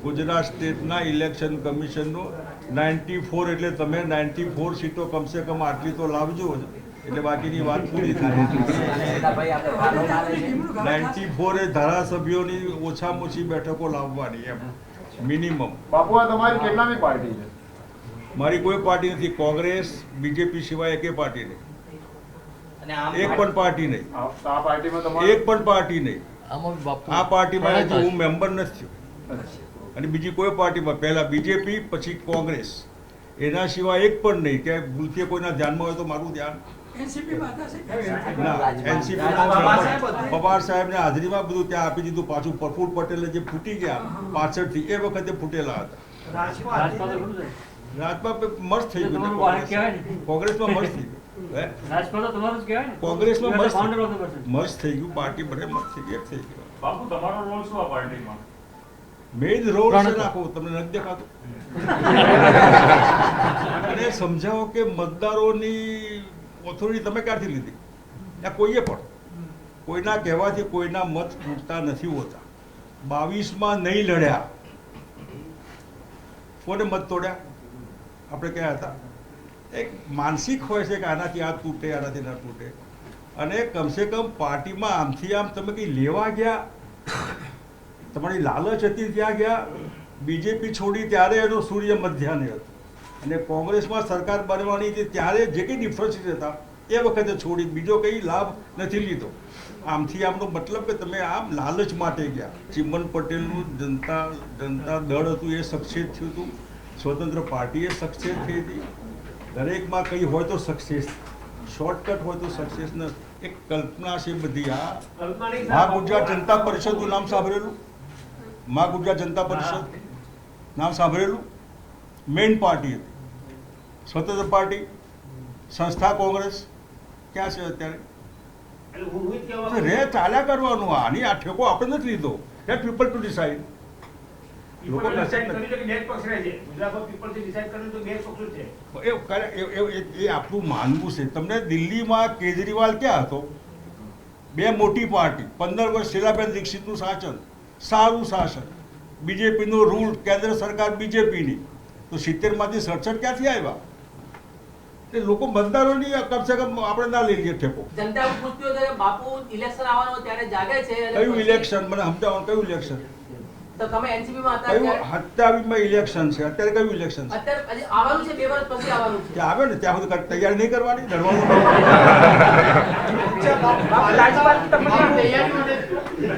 ગુજરાત સ્ટેટના ઇલેક્શન કમિશનનો 94 એટલે તમે 94 સીટો કમસે કમ આટલી તો લાવજો જ, એટલે બાકીની વાત પૂરી થાય. 94 એ ધારાસભ્યોની ઓછામાં ઓછી બેઠકો લાવવાની એમ મિનિમમ. બાપુ આ તમારી કેટલામી પાર્ટી છે? મારી કોઈ પાર્ટી નથી. કોંગ્રેસ બીજેપી સિવાય એકે પાર્ટી નહીં, એક પણ પાર્ટી નહીં, આ પાર્ટીમાં તમારે એક પણ પાર્ટી નહીં. આ પાર્ટીમાં હજી હું મેમ્બર નથી થયો. અને બીજી કોઈ પાર્ટીમાં પહેલા બીજેપી પછી કોંગ્રેસ, એના સિવાય એક પણ નહીં. કે ભૂલથી કોઈના ધ્યાનમાં હોય તો મારું ધ્યાન ના, એનસીપી પવાર સાહેબને હાજરીમાં બધું ત્યાં આપી દીધું. પાછું પ્રફુલ્લ પટેલે જે ફૂટી ગયા 65 થી, એ વખતે ફૂટેલા હતા. રાજમાં મસ્ત થઈ ગયું, કોંગ્રેસમાં મસ્ત થઈ ગયું, કોંગ્રેસમાં મસ્ત થઈ ગયું, પાર્ટી બધે મસ્ત થઈ ગઈ, એક થઈ ગયું. બાપુ તમારો રોલ શું આ પાર્ટીમાં? મેઇન રોલ છે નાખો, તમને નથી દેખાતો? અને સમજાવો કે મતદારોની ઓથોરિટી તમે ક્યાંથી લીધી? ત્યાં કોઈએ પણ કોઈના કહેવાથી કોઈના મત તૂટતા નથી હોતા. 22માં નહીં લડ્યા, કોને મત તોડ્યા? આપણે ક્યાં હતા? એક માનસિક હોય છે કે આનાથી આ તૂટે, આનાથી ના તૂટે. અને કમસે કમ પાર્ટીમાં આમથી આમ તમે કંઈ લેવા ગયા, તમારી લાલચ હતી ત્યાં ગયા. બીજેપી છોડી ત્યારે એનો સૂર્ય મધ્યાહને હતો, અને કોંગ્રેસમાં સરકાર બનવાની હતી ત્યારે જે કંઈ ડિફરન્સીસ હતા એ વખતે છોડી, બીજો કંઈ લાભ નથી લીધો. આમથી આમનો મતલબ કે તમે આમ લાલચ માટે ગયા. ચિમન પટેલનું જનતા દળ હતું એ સક્સેસ થયું હતું, સ્વતંત્ર પાર્ટી એ સક્સેસ થઈ હતી. દરેકમાં કંઈ હોય તો સક્સેસ, શોર્ટકટ હોય તો સક્સેસ ન. એક કલ્પના છે બધી. આ ગુજરાત જનતા પરિષદનું નામ સાંભળેલું? મા ગુજરાત જનતા પરિષદ નામ સાંભળેલું? મેઇન પાર્ટી હતી, સ્વતંત્ર પાર્ટી, સંસ્થા કોંગ્રેસ. ક્યાં છે અત્યારે? રે ચાલ્યા કરવાનું. આની આ ઠેકો આપણે નથી લીધો. Let people to decide. લોકો એ આપણું માનવું છે. તમને દિલ્હીમાં કેજરીવાલ ક્યાં હતો? બે મોટી પાર્ટી, 15 વર્ષ શીલાબેન દીક્ષિતનું શાસન, સારું શાસન, બીજેપીનો રૂલ, કેન્દ્ર સરકાર બીજેપીની, તો 70માંથી 67 ક્યાંથી આવ્યા? એ લોકો મતદારોની કમસે કમ આપણે ના લઈ લઈએ ઠેકો. જનતા પૂછતી હોય બાપુ ઇલેક્શન આવવાનો ત્યારે જાગે છે. કયું ઇલેક્શન? મને સમજાવો, કયું ઇલેક્શન? તો તમે એનસીપી માં હતા કયું? 27માં ઇલેક્શન છે. અત્યારે કયું ઇલેક્શન છે? અત્યારે આવવાનું છે, 2 વર્ષ પછી આવવાનું છે. આવે ને ત્યાં સુધી તૈયારી નહીં કરવાની, લડવાનું.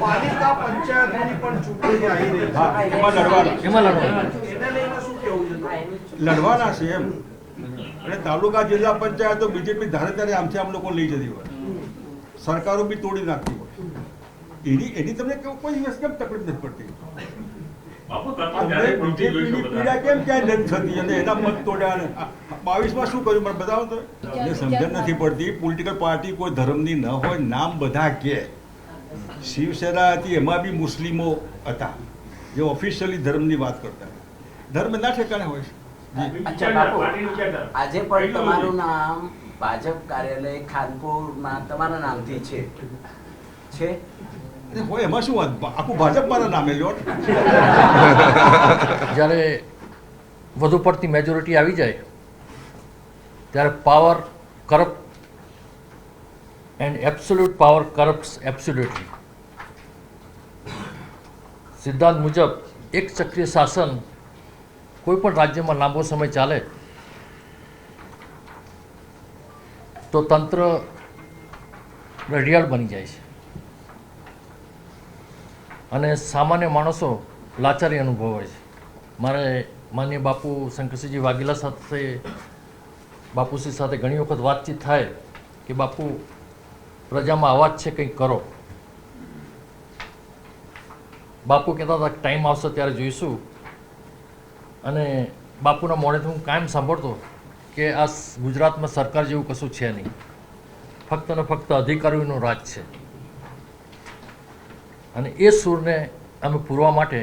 પાલિકા પંચાયતની પણ ચૂંટણી આવી રહી છે. હા, લડવાના છે એમ. અને તાલુકા જિલ્લા પંચાયતો બીજેપી ધારે ત્યારે આમથી આમ લોકો લઈ જતી હોય, સરકારો બી તોડી નાખતી હોય. એની તમને કોઈ દિવસ કેમ તકલીફ નથી પડતી? બીજેપીની પીડા કેમ ક્યાંય નથી થતી? અને એના મત તોડ્યા. ને 22માં શું કર્યું મને બતાવો તો. એને સમજણ નથી પડતી. પોલિટિકલ પાર્ટી કોઈ ધર્મની ન હોય, નામ બધા કે. શિવસેના હતી, એમાં બી મુસ્લિમો હતા જે ઓફિશિયલી ધર્મની વાત કરતા. ધર્મ ના ઠેકાણે હોય છે. અચ્છા બાપુ, આજે પણ તમારું નામ ભાજપ કાર્યાલય ખાનપુરમાં તમારા નામથી છે હોય, એમાં શું વાત? આખું ભાજપ મારા નામે લ્યો. જ્યારે વધુ પડતી મેજોરિટી આવી જાય ત્યારે power corrupt and absolute power corrupts absolutely. સિદ્ધાંત મુજબ એક ચક્રીય શાસન કોઈ પણ રાજ્યમાં લાંબો સમય ચાલે તો તંત્ર રડિયાળ બની જાય છે અને સામાન્ય માણસો લાચારી અનુભવે છે. મારે માનનીય બાપુ શંકરસિંહજી વાઘેલા સાથે, બાપુશ્રી સાથે ઘણી વખત વાતચીત થાય કે બાપુ પ્રજામાં અવાજ છે, કંઈક કરો. બાપુ કહેતા હતા ટાઈમ આવશે ત્યારે જોઈશું. અને બાપુના મોઢેથી હું કાયમ સાંભળતો કે આ ગુજરાતમાં સરકાર જેવું કશું છે નહીં, ફક્ત ને ફક્ત અધિકારીઓનું રાજ છે. અને એ સૂરને અમે પૂરવા માટે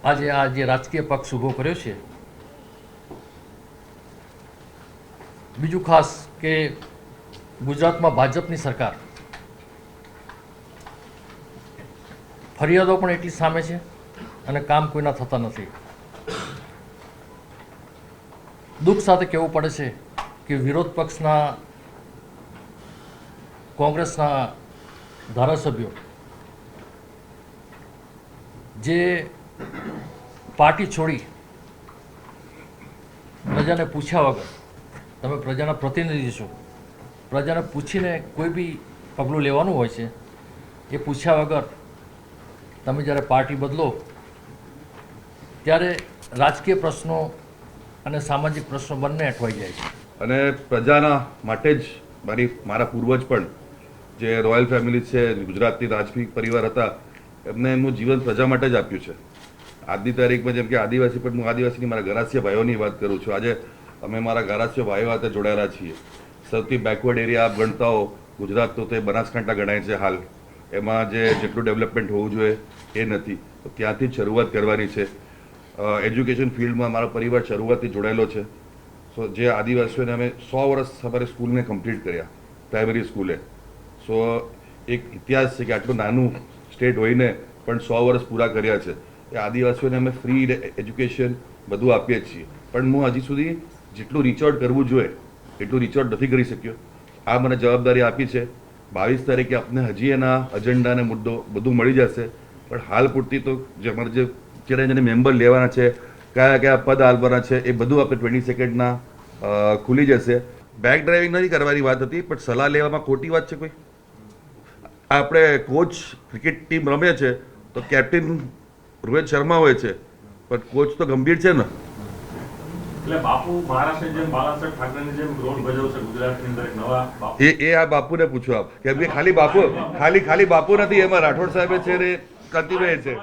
આજે આ જે રાજકીય પક્ષ ઊભો કર્યો છે. બીજું ખાસ કે ગુજરાતમાં ભાજપની સરકાર, ફરિયાદો પણ એટલી સામે છે, અને કામ કોઈના થતા નથી. દુઃખ સાથે કહેવું પડે છે કે વિરોધ પક્ષના કોંગ્રેસના ધારાસભ્યો જે પાર્ટી છોડી પ્રજાને પૂછ્યા વગર, તમે પ્રજાના પ્રતિનિધિ છો, પ્રજાને પૂછીને કોઈ બી પગલું લેવાનું હોય છે, એ પૂછ્યા વગર તમે જ્યારે પાર્ટી બદલો ત્યારે રાજકીય પ્રશ્નો અને સામાજિક પ્રશ્નો બંને અટવાઈ જાય છે. અને પ્રજાના માટે જ મારા પૂર્વજ પણ જે રોયલ ફેમિલી છે, ગુજરાતની રાજવી પરિવાર હતા, એમને એમનું જીવન પ્રજા માટે જ આપ્યું છે. આજની તારીખમાં જેમ કે આદિવાસી, પણ હું આદિવાસીની મારા ગરાસિયા ભાઈઓની વાત કરું છું. આજે અમે મારા ગરાસિયા ભાઈઓ સાથે જોડાયેલા છીએ. સૌથી બેકવર્ડ એરિયા આપ ગણતા હો ગુજરાત, તો તે બનાસકાંઠા ગણાય છે હાલ. એમાં જેટલું ડેવલપમેન્ટ હોવું જોઈએ એ નથી, તો ત્યાંથી જ શરૂઆત કરવાની છે. એજ્યુકેશન ફિલ્ડમાં મારો પરિવાર શરૂઆતથી જોડાયેલો છે. સો જે આદિવાસીઓને અમે 100 વર્ષ અમારી સ્કૂલને કમ્પ્લીટ કર્યા, પ્રાઇમરી સ્કૂલે. સો એક ઇતિહાસ છે કે આટલું નાનું સ્ટેટ હોઈને પણ 100 વર્ષ પૂરા કર્યા છે. એ આદિવાસીઓને અમે ફ્રી એજ્યુકેશન બધું આપીએ છીએ. પણ હું હજી સુધી જેટલું રીચ આઉટ કરવું જોઈએ એટલું રીચ આઉટ નથી કરી શક્યો. આ મને જવાબદારી આપી છે. 22 તારીખે આપને હજી એના અજેન્ડા અને મુદ્દો બધું મળી જશે. પણ હાલ પૂરતી તો જે અમારે જેને મેમ્બર લેવાના છે, કયા કયા પદ આપવાના છે, એ બધું આપણે 20 સેકન્ડના ખુલી જશે. બેક ડ્રાઇવિંગ નથી કરવાની વાત હતી, પણ સલાહ લેવામાં ખોટી વાત છે કોઈ? આપણે કોચ ક્રિકેટ ટીમ રમે છે તો કેપ્ટન રોહિત શર્મા હોય છે, પણ કોચ તો ગંભીર છે ને. એટલે બાપુ મહારાષ્ટ્રની જેમ બાલાસાહેબ ઠાકરેની જેમ રોલ ભજવશે ગુજરાતની અંદર એક નવા બાપુ. એ આ બાપુને પૂછો આપ, કેમ કે ખાલી બાપુ નથી, એમાં રાઠોડ સાહેબે છે ને કરતી રહે છે.